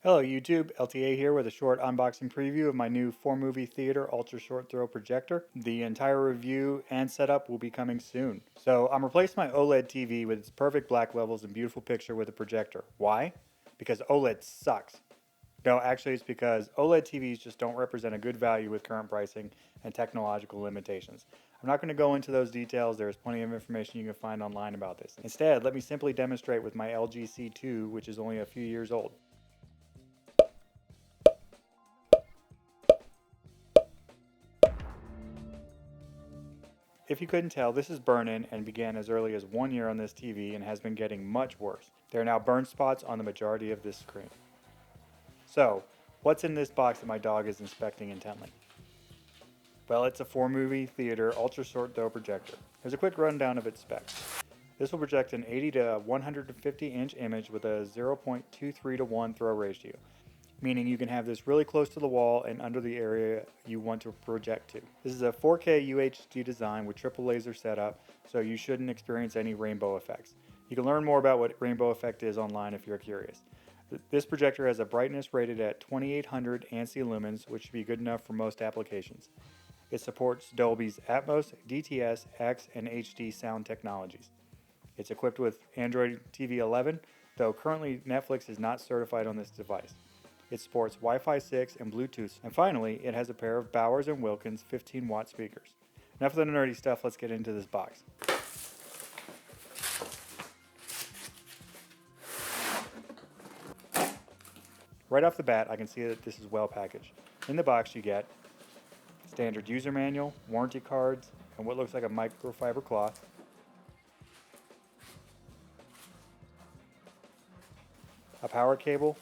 Hello YouTube, LTA here with a short unboxing preview of my new Formovie Theater ultra short throw projector. The entire review and setup will be coming soon. So I'm replacing my OLED TV with its perfect black levels and beautiful picture with a projector. Why? Because OLED sucks. No, actually it's because OLED TVs just don't represent a good value with current pricing and technological limitations. I'm not going to go into those details, there's plenty of information you can find online about this. Instead, let me simply demonstrate with my LG C2, which is only a few years old. If you couldn't tell, this is burn-in and began as early as 1 year on this TV and has been getting much worse. There are now burn spots on the majority of this screen. So, what's in this box that my dog is inspecting intently? Well, it's a Formovie Theater ultra short throw projector. Here's a quick rundown of its specs. This will project an 80 to 150 inch image with a 0.23 to 1 throw ratio, meaning you can have this really close to the wall and under the area you want to project to. This is a 4K UHD design with triple laser setup, so you shouldn't experience any rainbow effects. You can learn more about what rainbow effect is online if you're curious. This projector has a brightness rated at 2800 ANSI lumens, which should be good enough for most applications. It supports Dolby's Atmos, DTS, X, and HD sound technologies. It's equipped with Android TV 11, though currently Netflix is not certified on this device. It supports Wi-Fi 6 and Bluetooth. And finally, it has a pair of Bowers & Wilkins 15-watt speakers. Enough of the nerdy stuff, let's get into this box. Right off the bat, I can see that this is well packaged. In the box you get standard user manual, warranty cards, and what looks like a microfiber cloth. A power cable,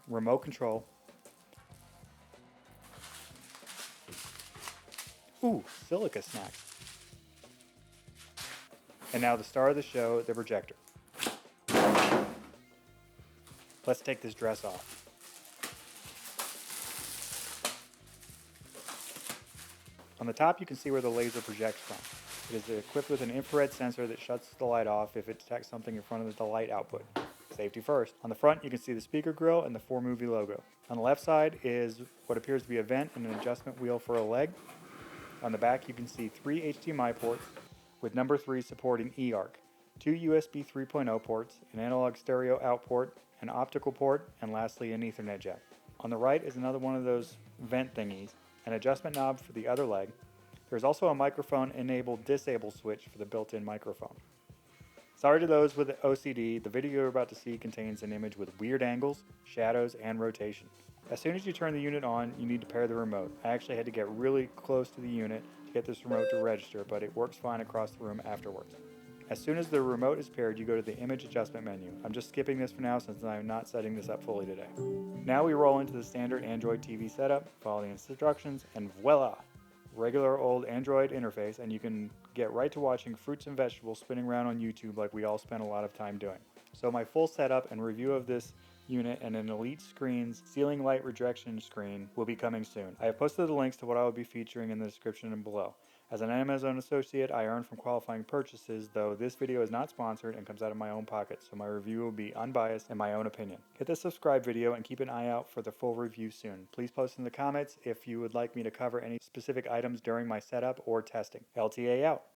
remote control, silica snacks. And now the star of the show, the projector. Let's take this dress off. On the top you can see where the laser projects from. It is equipped with an infrared sensor that shuts the light off if it detects something in front of the light output. Safety first. On the front you can see the speaker grill and the Formovie logo. On the left side is what appears to be a vent and an adjustment wheel for a leg. On the back you can see 3 HDMI ports with number 3 supporting eARC, 2 USB 3.0 ports, an analog stereo out port, an optical port, and lastly an Ethernet jack. On the right is another one of those vent thingies, an adjustment knob for the other leg. There's also a microphone enable disable switch for the built-in microphone. Sorry to those with OCD, the video you're about to see contains an image with weird angles, shadows, and rotation. As soon as you turn the unit on, you need to pair the remote. I actually had to get really close to the unit to get this remote to register, but it works fine across the room afterwards. As soon as the remote is paired, you go to the image adjustment menu. I'm just skipping this for now since I'm not setting this up fully today. Now we roll into the standard Android TV setup, follow the instructions, and voila! Regular old Android interface, and you can get right to watching fruits and vegetables spinning around on YouTube like we all spend a lot of time doing. So my full setup and review of this unit and an Elite Screens ceiling light rejection screen will be coming soon. I have posted the links to what I will be featuring in the description and below. As an Amazon associate, I earn from qualifying purchases, though this video is not sponsored and comes out of my own pocket, so my review will be unbiased and my own opinion. Hit the subscribe video and keep an eye out for the full review soon. Please post in the comments if you would like me to cover any specific items during my setup or testing. LTA out.